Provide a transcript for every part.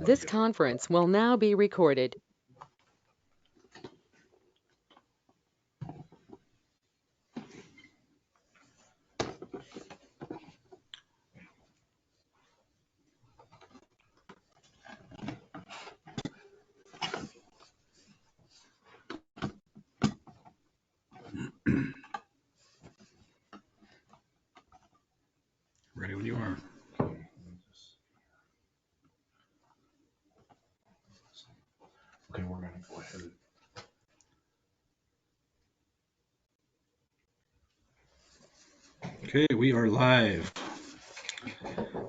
This conference will now be recorded. Ready when you are. Okay, we're gonna go ahead. Okay, we are live.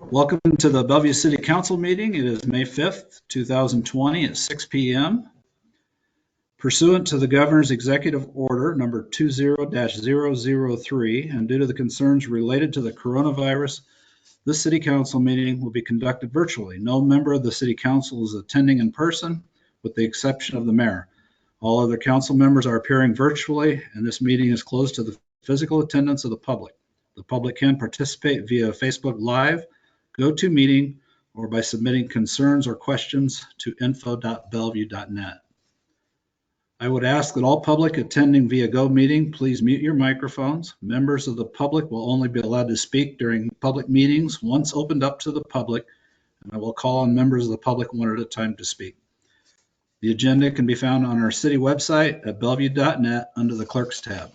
Welcome to the Bellevue City Council meeting. It is May 5th, 2020 at 6 p.m. Pursuant to the Governor's Executive Order number 20-003 and due to the concerns related to the coronavirus, this City Council meeting will be conducted virtually. No member of the City Council is attending in person with the exception of the mayor. All other council members are appearing virtually and this meeting is closed to the physical attendance of the public. The public can participate via Facebook Live, GoToMeeting, or by submitting concerns or questions to info.bellevue.net. I would ask that all public attending via GoMeeting, please mute your microphones. Members of the public will only be allowed to speak during public meetings once opened up to the public, and I will call on members of the public one at a time to speak. The agenda can be found on our city website at bellevue.net under the Clerks tab.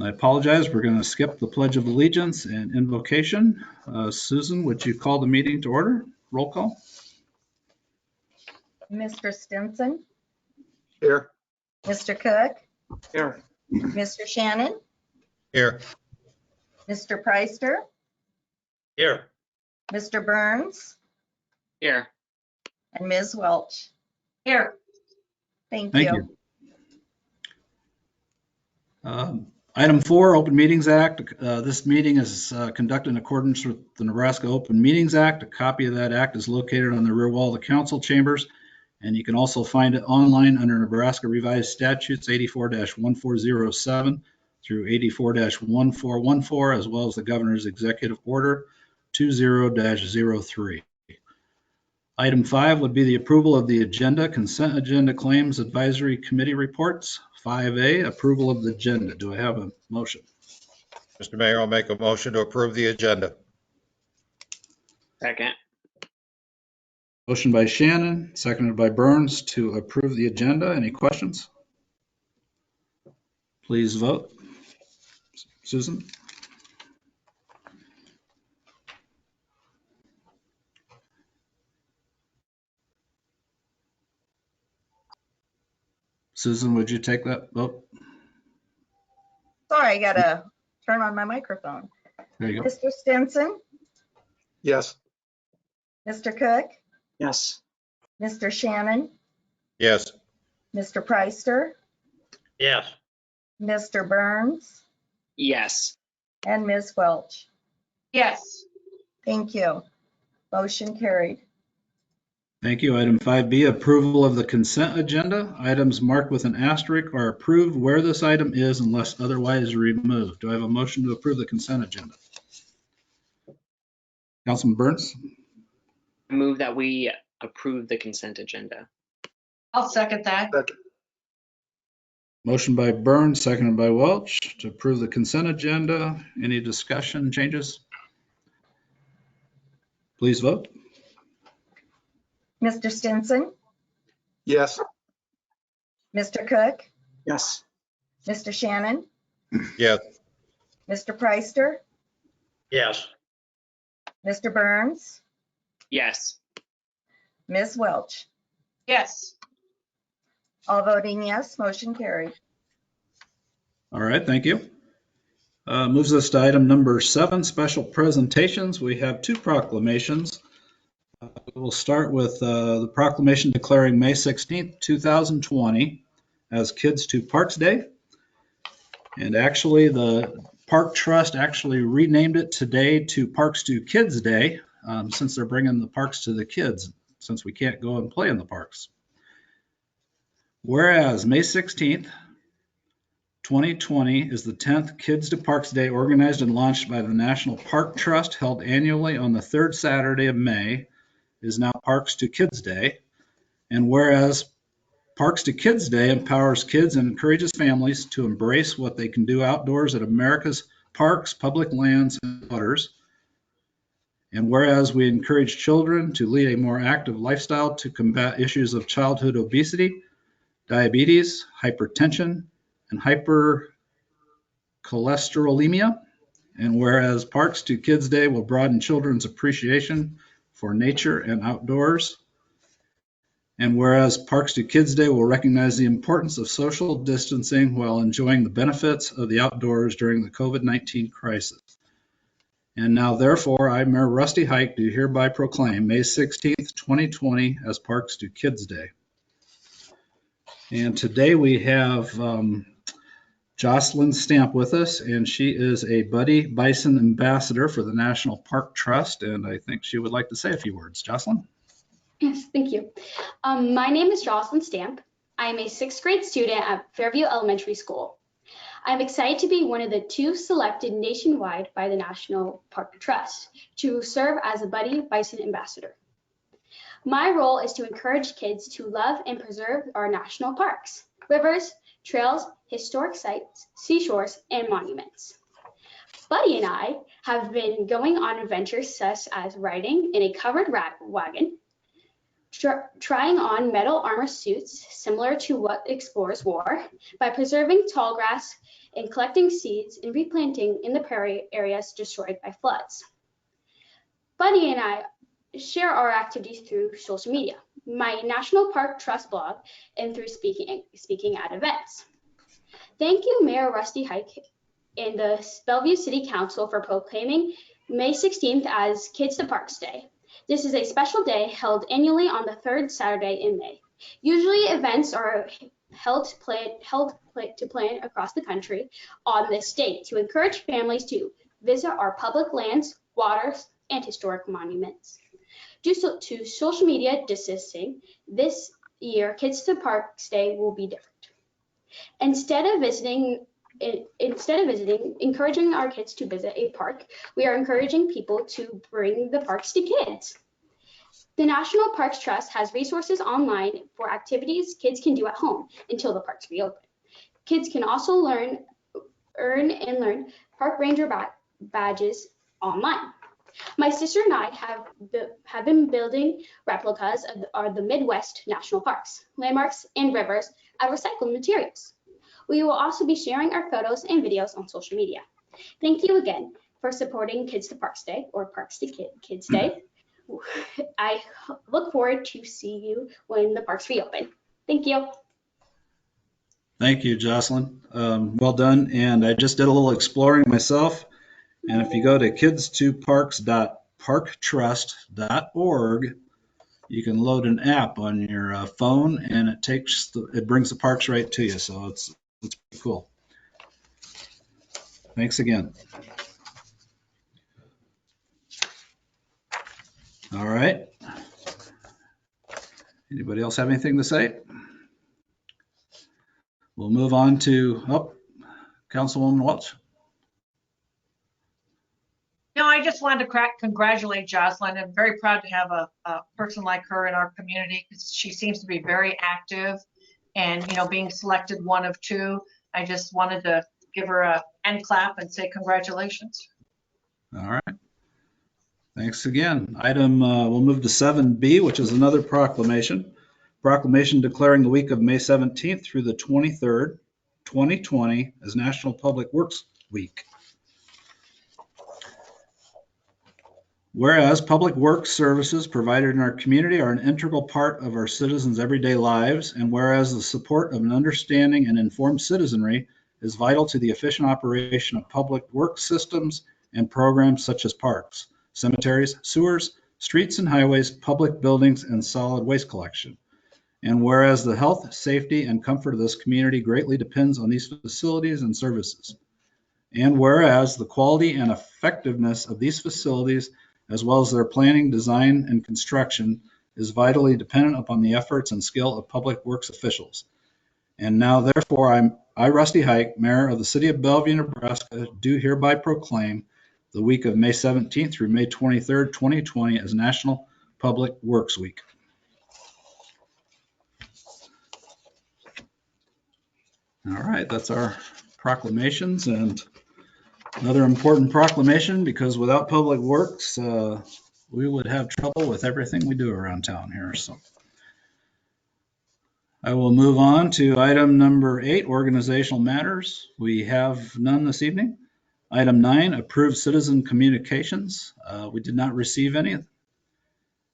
I apologize, we're going to skip the Pledge of Allegiance and invocation. Susan, would you call the meeting to order? Roll call. Mr. Stinson, Here. Mr. Cook, Here. Mr. Shannon, Here. Mr. Presser, Here. Mr. Burns, Here. and Ms. Welch. Here. Thank Thank you. you. Item 4, Open Meetings Act. This meeting is conducted in accordance with the Nebraska Open Meetings Act. A copy of that act is located on the rear wall of the council chambers, and you can also find it online under Nebraska Revised Statutes 84-1407 through 84-1414, as well as the Governor's Executive Order 20-03. Item 5 would be the approval of the agenda, consent agenda, claims, advisory committee reports. 5A, approval of the agenda. Do I have a motion? Mr. Mayor, I'll make a motion to approve the agenda. Second. Motion by Shannon, seconded by Burns to approve the agenda. Any questions? Please vote. Susan? Susan, would you take that vote? Sorry, I gotta turn on my microphone. There you go. Mr. Stinson, Yes. Mr. Cook, Yes. Mr. Shannon, Yes. Mr. Presser, Yes. Mr. Burns, Yes. and Ms. Welch. Yes. Thank you. Motion carried. Thank you. Item 5B, approval of the consent agenda. Items marked with an asterisk are approved where this item is unless otherwise removed. Do I have a motion to approve the consent agenda? Councilman Burns? I move that we approve the consent agenda. I'll second that. Motion by Burns, seconded by Welch to approve the consent agenda. Any discussion, changes? Please vote. Mr. Stinson, Yes. Mr. Cook, Yes. Mr. Shannon, Yes. Mr. Presser, Yes. Mr. Burns, Yes. Ms. Welch. Yes. All voting yes, motion carried. All right, thank you. Moves us to item number 7, special presentations. We have 2 proclamations. We'll start with the proclamation declaring May 16th, 2020 as Kids to Parks Day. And actually, the Park Trust actually renamed it today to Parks to Kids Day since they're bringing the parks to the kids, since we can't go and play in the parks. Whereas May 16th 2020 is the 10th Kids to Parks Day organized and launched by the National Park Trust, held annually on the third Saturday of May, is now Parks to Kids Day. And whereas Parks to Kids Day empowers kids and encourages families to embrace what they can do outdoors at America's parks, public lands, and waters. And whereas we encourage children to lead a more active lifestyle to combat issues of childhood obesity, diabetes, hypertension, and hypercholesterolemia. And whereas Parks to Kids Day will broaden children's appreciation for nature and outdoors. And whereas Parks to Kids Day will recognize the importance of social distancing while enjoying the benefits of the outdoors during the COVID-19 crisis. And now, therefore, I, Mayor Rusty Hike, do hereby proclaim May 16th, 2020 as Parks to Kids Day. And today we have Jocelyn Stamp with us, and she is a Buddy Bison Ambassador for the National Park Trust, and I think she would like to say a few words. Jocelyn? Yes, thank you. My name is Jocelyn Stamp. I am a 6th grade student at Fairview Elementary School. I'm excited to be one of the 2 selected nationwide by the National Park Trust to serve as a Buddy Bison Ambassador. My role is to encourage kids to love and preserve our national parks, rivers, trails, historic sites, seashores, and monuments. Buddy and I have been going on adventures such as riding in a covered wagon, trying on metal armor suits similar to what explorers wore, by preserving tall grass and collecting seeds and replanting in the prairie areas destroyed by floods. Buddy and I share our activities through social media, my National Park Trust blog, and through speaking at events. Thank you, Mayor Rusty Hike and the Bellevue City Council for proclaiming May 16th as Kids to Parks Day. This is a special day held annually on the third Saturday in May. Usually events are held to plan across the country on this date to encourage families to visit our public lands, waters, and historic monuments. Due to social media distancing, this year Kids to Parks Day will be different. Instead of encouraging our kids to visit a park, we are encouraging people to bring the parks to kids. The National Parks Trust has resources online for activities kids can do at home until the parks reopen. Kids can also earn park ranger badges online. My sister and I have been building replicas of the Midwest National Parks, landmarks, and rivers out of recycled materials. We will also be sharing our photos and videos on social media. Thank you again for supporting Kids to Parks Day, or Parks to Kids Day. I look forward to see you when the parks reopen. Thank you. Thank you, Jocelyn. Well done. And I just did a little exploring myself. And if you go to kids2parks.parktrust.org, you can load an app on your phone, and it brings the parks right to you. So it's pretty cool. Thanks again. All right. Anybody else have anything to say? We'll move on to Councilwoman Welch. No, I just wanted to congratulate Jocelyn. I'm very proud to have a person like her in our community, because she seems to be very active, and being selected one of 2, I just wanted to give her a hand clap and say congratulations. All right. Thanks again. We'll move to 7B, which is another proclamation. Proclamation declaring the week of May 17th through the 23rd, 2020 as National Public Works Week. Whereas public works services provided in our community are an integral part of our citizens' everyday lives, and whereas the support of an understanding and informed citizenry is vital to the efficient operation of public works systems and programs such as parks, cemeteries, sewers, streets and highways, public buildings, and solid waste collection. And whereas the health, safety, and comfort of this community greatly depends on these facilities and services. And whereas the quality and effectiveness of these facilities, as well as their planning, design, and construction, is vitally dependent upon the efforts and skill of public works officials. And now, therefore, I, Rusty Hike, Mayor of the City of Bellevue, Nebraska, do hereby proclaim the week of May 17th through May 23rd, 2020 as National Public Works Week. All right, that's our proclamations, and another important proclamation, because without public works, we would have trouble with everything we do around town here. So I will move on to item number 8, organizational matters. We have none this evening. Item 9, approved citizen communications. We did not receive any.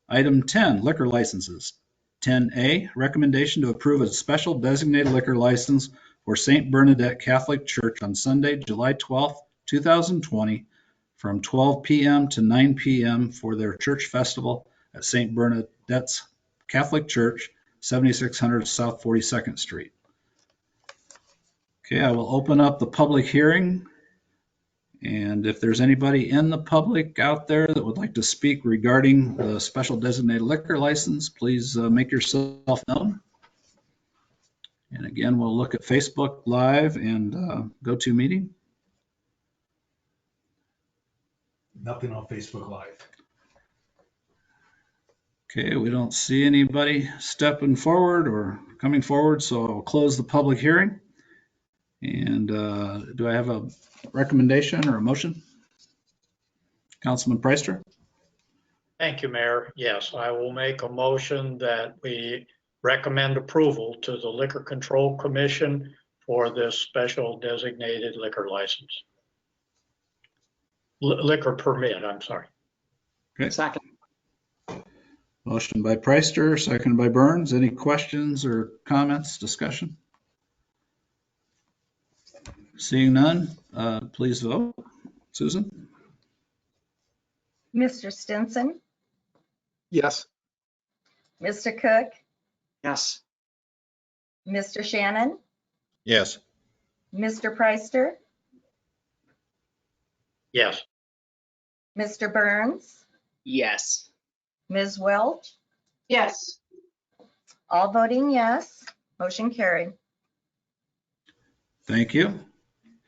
Item 10, liquor licenses. 10A, recommendation to approve a special designated liquor license for St. Bernadette Catholic Church on Sunday, July 12th, 2020, from 12 p.m. to 9 p.m. for their church festival at St. Bernadette's Catholic Church, 7600 South 42nd Street. Okay, I will open up the public hearing. And if there's anybody in the public out there that would like to speak regarding the special designated liquor license, please make yourself known. And again, we'll look at Facebook Live and GoToMeeting. Nothing on Facebook Live. Okay, we don't see anybody stepping forward or coming forward, so I'll close the public hearing. And do I have a recommendation or a motion? Councilman Presser? Thank you, Mayor. Yes, I will make a motion that we recommend approval to the Liquor Control Commission for this special designated liquor license. Liquor permit, I'm sorry. Okay. Second. Motion by Presser, second by Burns. Any questions or comments, discussion? Seeing none, please vote. Susan? Mr. Stinson, Yes. Mr. Cook, Yes. Mr. Shannon, Yes. Mr. Presser, Yes. Mr. Burns, Yes. Ms. Welch, Yes. all voting yes, motion carried. Thank you.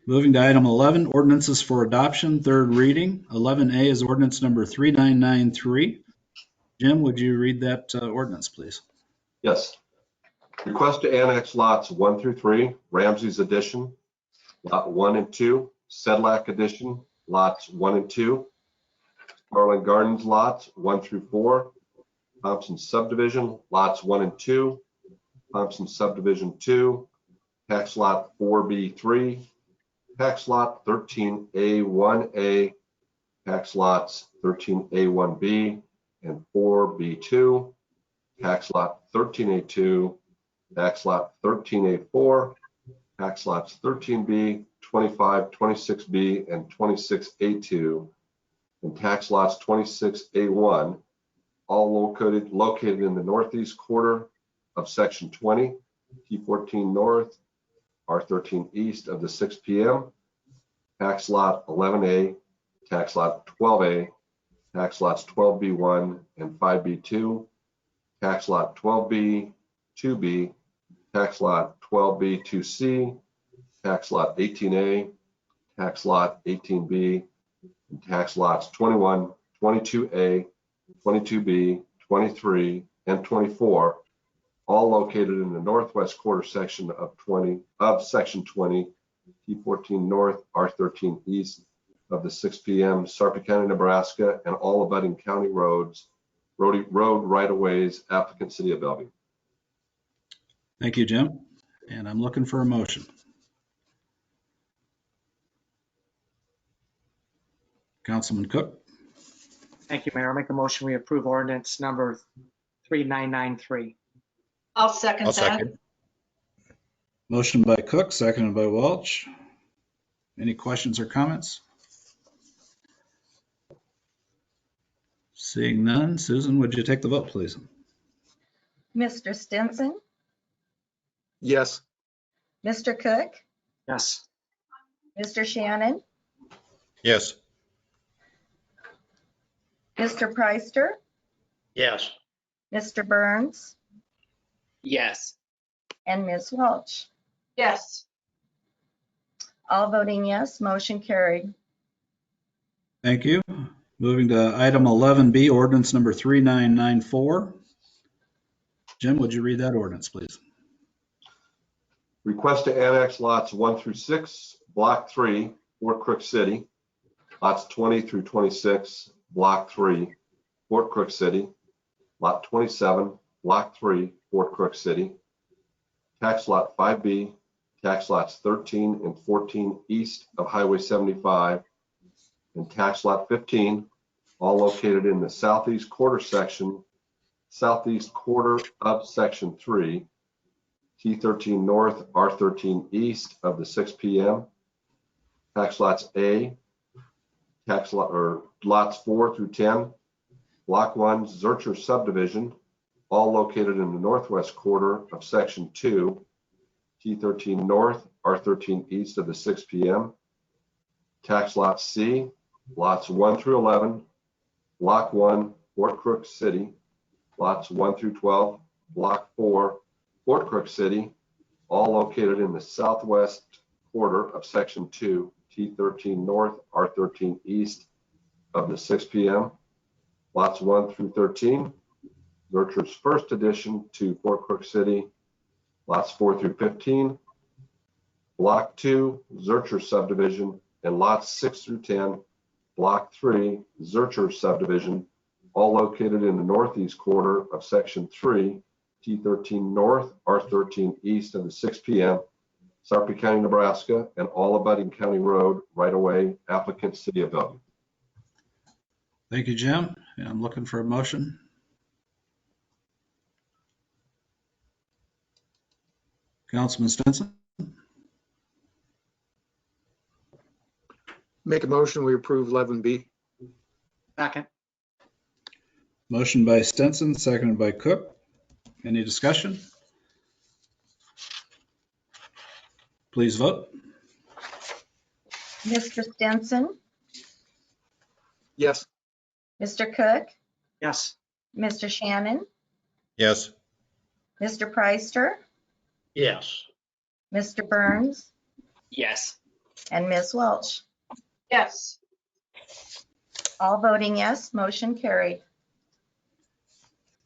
Moving to item 11, ordinances for adoption, third reading. 11A is ordinance number 3993. Jim, would you read that ordinance, please? Yes. Request to annex lots 1 through 3, Ramsey's Addition, Lot 1 and 2, Sedlak Addition, lots 1 and 2, Garland Gardens lots 1 through 4, Thompson Subdivision, lots 1 and 2, Thompson Subdivision 2, tax lot 4B3, tax lot 13A1A, tax lots 13A1B and 4B2, tax lot 13A2, tax lot 13A4, tax lots 13B, 25, 26B, and 26A2, and tax lots 26A1, all located in the northeast quarter of Section 20, T14 North, R13 East of the 6 p.m., tax lot 11A, tax lot 12A, tax lots 12B1 and 5B2, tax lot 12B, 2B, tax lot 12B, 2C, tax lot 18A, tax lot 18B, and tax lots 21, 22A, 22B, 23, and 24, all located in the northwest quarter section of Section 20, T14 North, R13 East of the 6 p.m., Sarpy County, Nebraska, and all abutting county roads, road right-of-ways, applicant City of Bellevue. Thank you, Jim. And I'm looking for a motion. Councilman Cook? Thank you, Mayor. I'll make a motion. We approve ordinance number 3993. I'll second I'll that. second. Motion by Cook, seconded by Welch. Any questions or comments? Seeing none, Susan, would you take the vote, please? Mr. Stinson, Yes. Mr. Cook, Yes. Mr. Shannon, Yes. Mr. Presser, Yes. Mr. Burns, Yes. and Ms. Welch. Yes. All voting yes, motion carried. Thank you. Moving to item 11B, ordinance number 3994. Jim, would you read that ordinance, please? Request to annex lots 1 through 6, Block 3, Fort Crook City. Lots 20 through 26, Block 3, Fort Crook City. Lot 27, Block 3, Fort Crook City. Tax Lot 5B, Tax Lots 13 and 14 east of Highway 75, and Tax Lot 15, all located in the southeast quarter of Section 3, T13 North, R13 east of the 6 p.m. Tax Lots A, Lots 4 through 10, Block 1, Zurcher subdivision, all located in the northwest quarter of Section 2, T13 North, R13 east of the 6 p.m. Tax Lot C, Lots 1 through 11, Block 1, Fort Crook City, Lots 1 through 12, Block 4, Fort Crook City, all located in the southwest quarter of Section 2, T13 North, R13 east of the 6 p.m. Lots 1 through 13, Zurcher's first addition to Fort Crook City, Lots 4 through 15, Block 2, Zurcher subdivision, and Lots 6 through 10, Block 3, Zurcher subdivision, all located in the northeast quarter of Section 3, T13 North, R13 east of the 6 p.m., Sarpy County, Nebraska, and all abutting county road right-of-way, applicant City of Bellevue. Thank you, Jim. And I'm looking for a motion. Councilman Stinson, Make a motion, we approve 11B. Second. motion by Stinson, seconded by Cook. Any discussion? Please vote. Mr. Stinson, Yes. Mr. Cook, Yes. Mr. Shannon, Yes. Mr. Preister, Yes. Mr. Burns, Yes. and Ms. Welch. Yes. All voting yes, motion carried.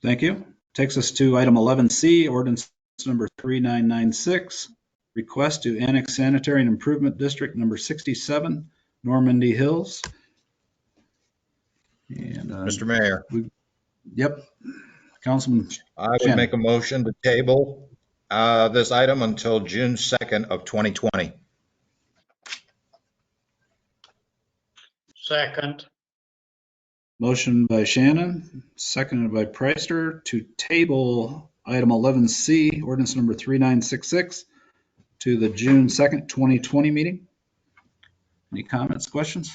Thank you. Takes us to item 11C, ordinance number 3996, request to annex sanitary and improvement district number 67, Normandy Hills. And, Mr. Mayor, yep, Councilman, I would Shannon. make a motion to table this item until June 2nd of 2020. Second. Motion by Shannon, seconded by Preister to table item 11C, ordinance number 3966, to the June 2nd, 2020 meeting. Any comments, questions?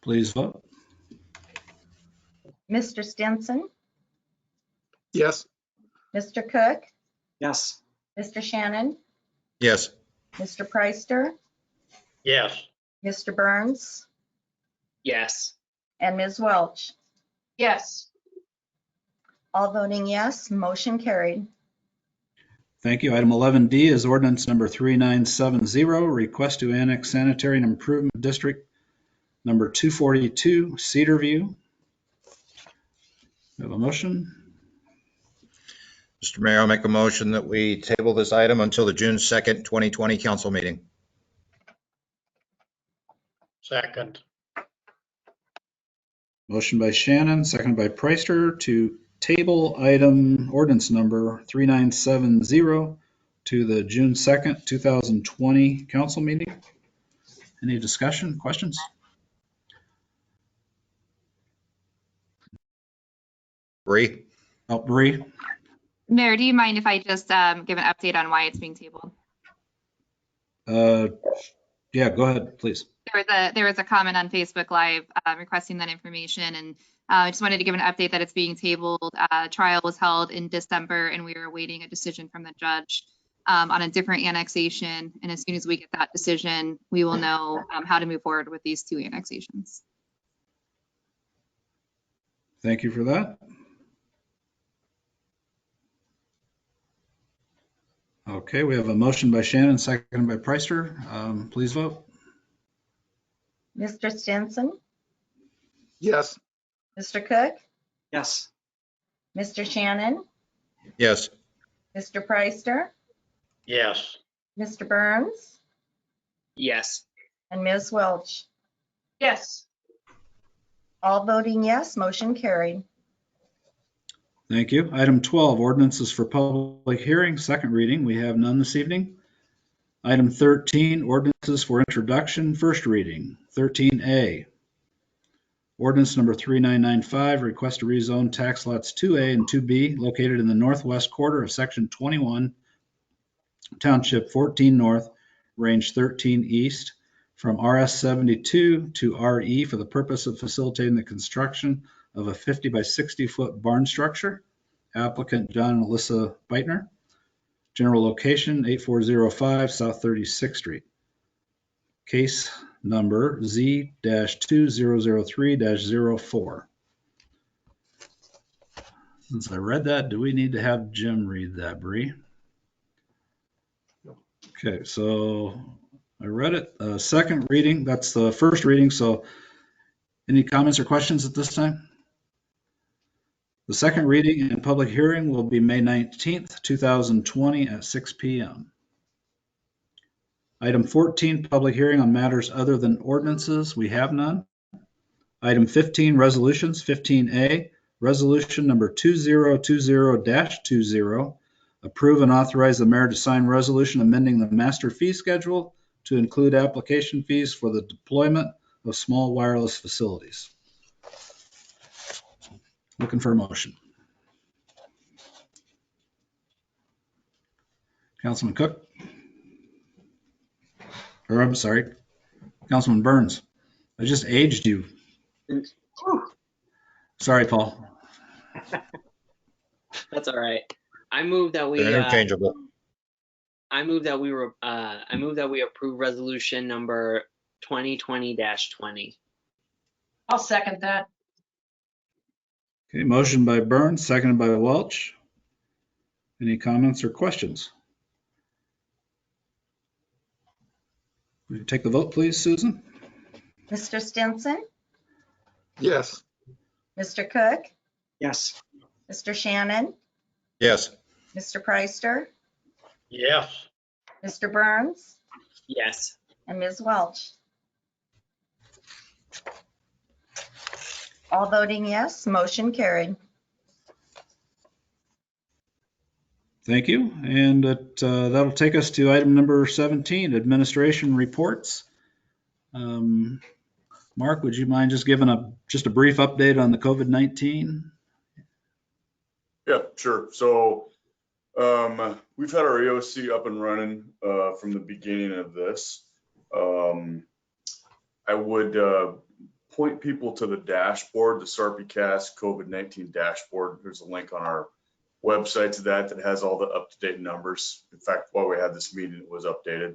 Please vote. Mr. Stinson, Yes. Mr. Cook, Yes. Mr. Shannon, Yes. Mr. Preister, Yes. Mr. Burns, Yes. and Ms. Welch. Yes. All voting yes, motion carried. Thank you. Item 11D is ordinance number 3970, request to annex sanitary and improvement district number 242, Cedar View. We have a motion. Mr. Mayor, I'll make a motion that we table this item until the June 2nd, 2020 council meeting. Second. Motion by Shannon, seconded by Preister to table item ordinance number 3970 to the June 2nd, 2020 council meeting. Any discussion, questions? Bree? Oh, Bree? Mayor, do you mind if I just give an update on why it's being tabled? Yeah, go ahead, please. There was a comment on Facebook Live requesting that information, and I just wanted to give an update that it's being tabled. Trial was held in December, and we are awaiting a decision from the judge on a different annexation. And as soon as we get that decision, we will know how to move forward with these two annexations. Thank you for that. Okay, we have a motion by Shannon, seconded by Presser. Please vote. Mr. Stinson, Yes. Mr. Cook, Yes. Mr. Shannon, Yes. Mr. Presser, Yes. Mr. Burns, Yes. and Ms. Welch. Yes. All voting yes, motion carried. Thank you. Item 12, ordinances for public hearing, second reading. We have none this evening. Item 13, ordinances for introduction, first reading. 13A, ordinance number 3995, request to rezone tax lots 2A and 2B located in the northwest quarter of section 21, township 14 north, range 13 east, from RS 72 to RE for the purpose of facilitating the construction of a 50 by 60 foot barn structure. Applicant John and Alyssa Beitner. General location 8405 South 36th Street. Case number Z-2003-04. Since I read that, do we need to have Jim read that, Bree? Okay, so I read it. Second reading, that's the first reading. So any comments or questions at this time? The second reading and public hearing will be May 19th, 2020 at 6 p.m. Item 14, public hearing on matters other than ordinances. We have none. Item 15, resolutions. 15A, resolution number 2020-20, approve and authorize the mayor to sign resolution amending the master fee schedule to include application fees for the deployment of small wireless facilities. Looking for a motion. Councilman Cook? Or I'm sorry, Councilman Burns. I just aged you. Sorry, Paul. That's all right. I move that we They're interchangeable. I move that we approve resolution number 2020-20. I'll second that. Okay, motion by Burns, seconded by Welch. Any comments or questions? Will you take the vote, please, Susan? Mr. Stinson, Yes. Mr. Cook, Yes. Mr. Shannon, Yes. Mr. Presser, Yes. Mr. Burns, Yes. and Ms. Welch. All voting yes, motion carried. Thank you. And that'll take us to item number 17, administration reports. Mark, would you mind just giving just a brief update on the COVID-19? Yeah, sure. So we've had our EOC up and running from the beginning of this. I would point people to the dashboard, the SARPCast COVID-19 dashboard. There's a link on our website to that has all the up-to-date numbers. In fact, while we had this meeting, it was updated.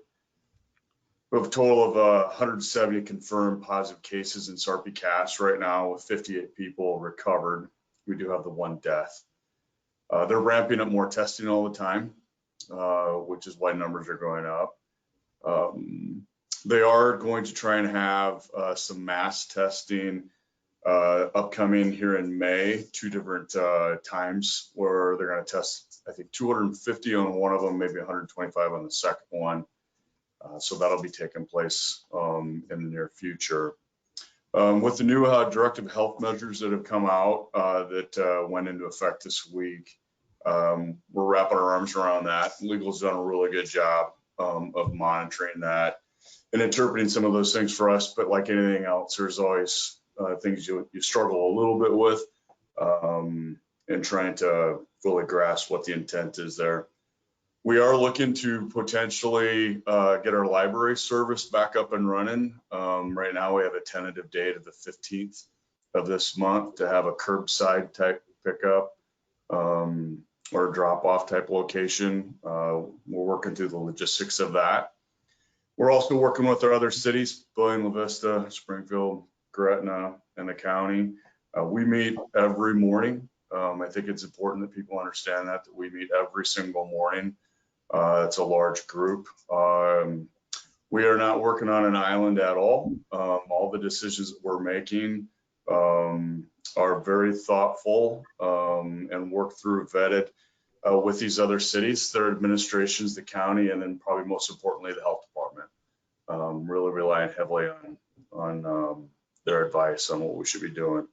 We have a total of 170 confirmed positive cases in SARPCast right now, with 58 people recovered. We do have the one death. They're ramping up more testing all the time, which is why numbers are going up. They are going to try and have some mass testing upcoming here in May, 2 different times where they're going to test, I think, 250 on one of them, maybe 125 on the second one. So that'll be taking place in the near future. With the new directive health measures that have come out that went into effect this week, we're wrapping our arms around that. Legal's done a really good job of monitoring that and interpreting some of those things for us. But like anything else, there's always things you struggle a little bit with and trying to fully grasp what the intent is there. We are looking to potentially get our library service back up and running. Right now we have a tentative date of the 15th of this month to have a curbside type pickup or drop off type location. We're working through the logistics of that. We're also working with our other cities, Bellevue, La Vista, Springfield, Gretna, and the county. We meet every morning. I think it's important that people understand that we meet every single morning It's a large group. We are not working on an island at all. All the decisions that we're making are very thoughtful and worked through, vetted with these other cities, their administrations, the county, and then probably most importantly, the health department. Really relying heavily on their advice on what we should be doing.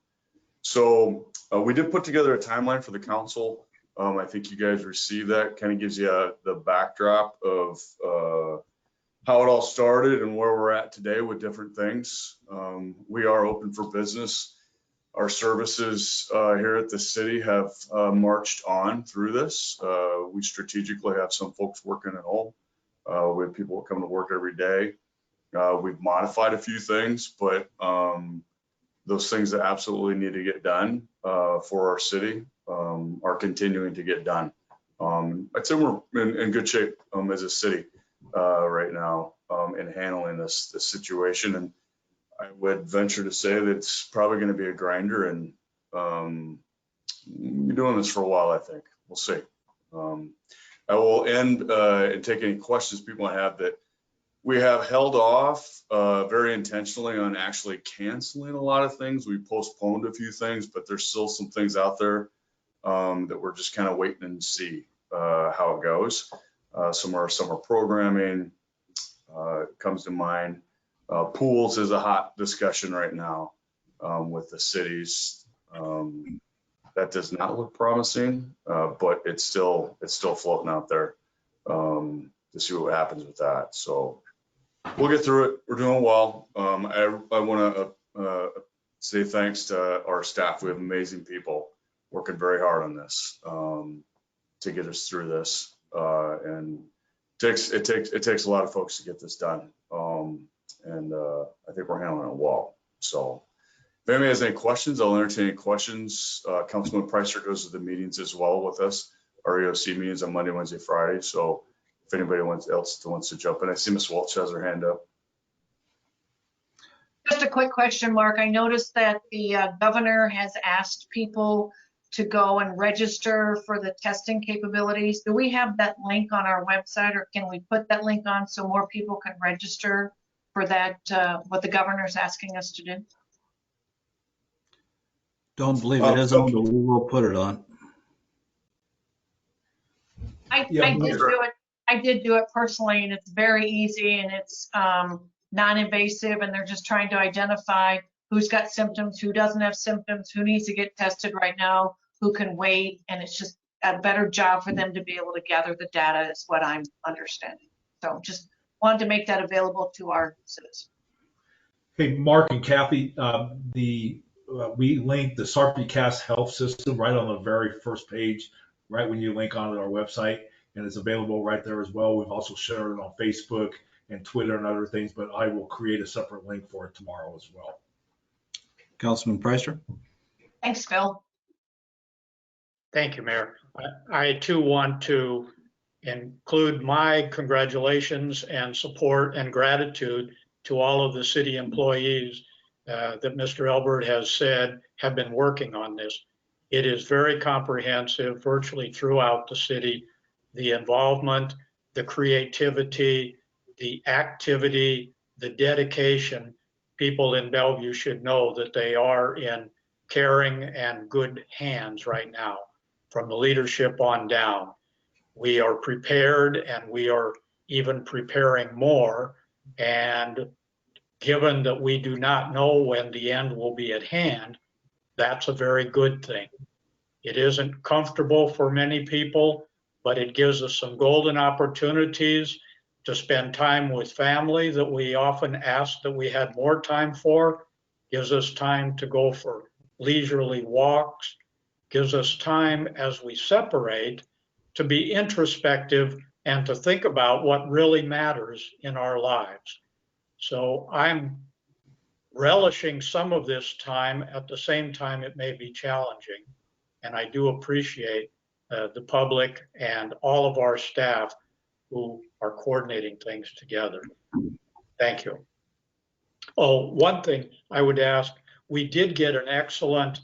So we did put together a timeline for the council. I think you guys received that. Kind of gives you the backdrop of how it all started and where we're at today with different things. We are open for business. Our services here at the city have marched on through this. We strategically have some folks working at home. We have people that come to work every day. We've modified a few things, but those things that absolutely need to get done for our city are continuing to get done. I'd say we're in good shape as a city right now in handling this situation. And I would venture to say that it's probably going to be a grinder, and we're doing this for a while, I think. We'll see. I will end and take any questions people have. That we have held off very intentionally on actually canceling a lot of things. We postponed a few things, but there's still some things out there that we're just kind of waiting and see how it goes. Some of our summer programming comes to mind. Pools is a hot discussion right now with the cities. That does not look promising, but it's still floating out there to see what happens with that. So we'll get through it. We're doing well. I want to say thanks to our staff. We have amazing people working very hard on this to get us through this. And it takes a lot of folks to get this done. And I think we're handling it well. So if anybody has any questions, I'll entertain any questions. Councilman Presser goes to the meetings as well with us. Our EOC meetings on Monday, Wednesday, Friday. So if anybody else wants to jump in, I see Ms. Welch has her hand up. Just a quick question, Mark. I noticed that the governor has asked people to go and register for the testing capabilities. Do we have that link on our website, or can we put that link on so more people can register for that, what the governor's asking us to do? Don't believe it is on, but we will put it on. I did do it personally, and it's very easy, and it's non-invasive, and they're just trying to identify who's got symptoms, who doesn't have symptoms, who needs to get tested right now, who can wait, and it's just a better job for them to be able to gather the data is what I'm understanding. So just wanted to make that available to our citizens. Hey, Mark and Kathy, we linked the SarpyCast health system right on the very first page, right when you link onto our website, and it's available right there as well. We've also shared it on Facebook and Twitter and other things, but I will create a separate link for it tomorrow as well. Councilman Presser. Thanks, Phil. Thank you, Mayor. I too want to include my congratulations and support and gratitude to all of the city employees that Mr. Elbert has said have been working on this. It is very comprehensive virtually throughout the city. The involvement, the creativity, the activity, the dedication. People in Bellevue should know that they are in caring and good hands right now, from the leadership on down. We are prepared, and we are even preparing more. And given that we do not know when the end will be at hand, that's a very good thing. It isn't comfortable for many people, but it gives us some golden opportunities to spend time with family that we often ask that we had more time for. Gives us time to go for leisurely walks, gives us time as we separate to be introspective and to think about what really matters in our lives. So I'm relishing some of this time. At the same time, it may be challenging. And I do appreciate the public and all of our staff who are coordinating things together. Thank you. Oh, one thing I would ask, we did get an excellent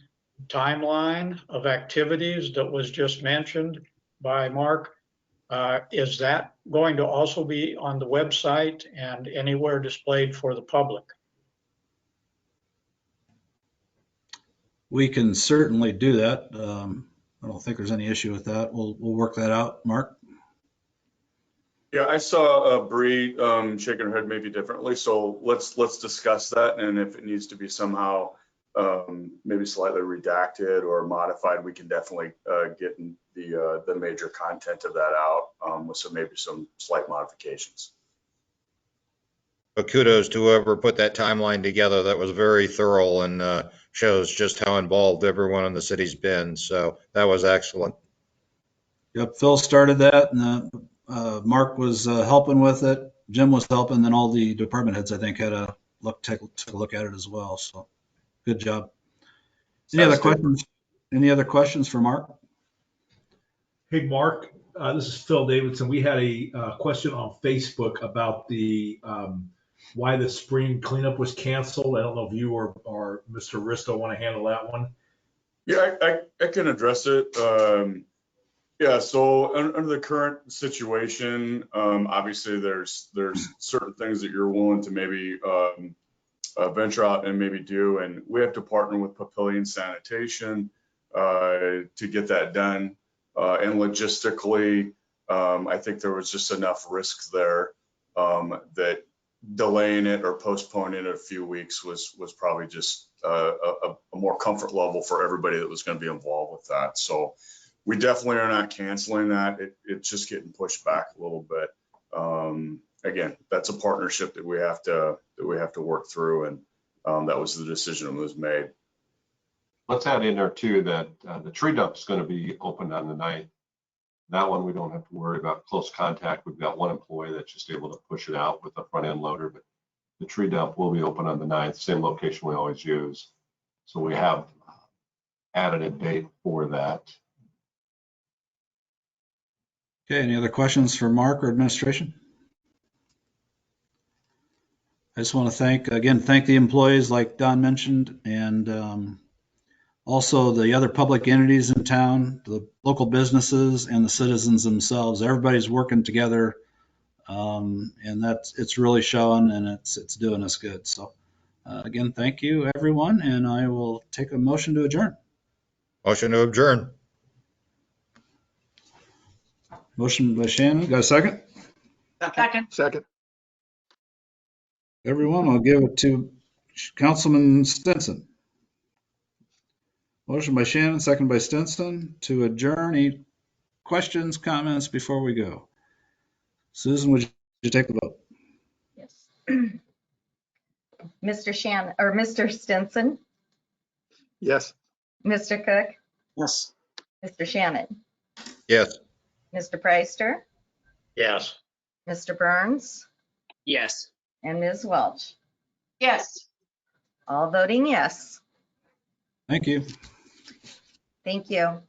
timeline of activities that was just mentioned by Mark. Is that going to also be on the website and anywhere displayed for the public? We can certainly do that. I don't think there's any issue with that. We'll work that out. Mark? Yeah, I saw Bree shaking her head maybe differently, so let's discuss that, and if it needs to be somehow maybe slightly redacted or modified, we can definitely get the major content of that out with some slight modifications. But kudos to whoever put that timeline together. That was very thorough and shows just how involved everyone in the city's been. So that was excellent. Yep, Phil started that, and Mark was helping with it. Jim was helping, then all the department heads, I think, had a take a look at it as well. So good job. Any other questions? Any other questions for Mark? Hey, Mark, this is Phil Davidson. We had a question on Facebook about the why the spring cleanup was canceled. I don't know if you or Mr. Risto want to handle that one. Yeah, I can address it. Yeah, so under the current situation, obviously there's certain things that you're willing to maybe venture out and maybe do, and we have to partner with Papillion Sanitation to get that done. And logistically, I think there was just enough risk there that delaying it or postponing it a few weeks was probably just a more comfort level for everybody that was going to be involved with that. So we definitely are not canceling that. It's just getting pushed back a little bit. Again, that's a partnership that we have to work through, and that was the decision that was made. Let's add in there too that the tree dump is going to be opened on the 9th. That one we don't have to worry about close contact. We've got one employee that's just able to push it out with the front end loader, but the tree dump will be open on the 9th, same location we always use. So we have added a date for that. Okay, any other questions for Mark or administration? I just want to thank the employees like Don mentioned, and also the other public entities in town, the local businesses and the citizens themselves. Everybody's working together, and it's really showing, and it's doing us good. So again, thank you everyone, and I will take a motion to adjourn. Motion to adjourn. Motion by Shannon. Got a second? Second. Everyone, I'll give it to Councilman Stinson. Motion by Shannon, second by Stinson to adjourn. Any questions, comments before we go? Susan, would you take the vote? Yes. Mr. Stinson, Yes. Mr. Cook, Yes. Mr. Shannon, Yes. Mr. Preister, Yes. Mr. Burns, Yes. and Ms. Welch. Yes. All voting yes. Thank you. Thank you.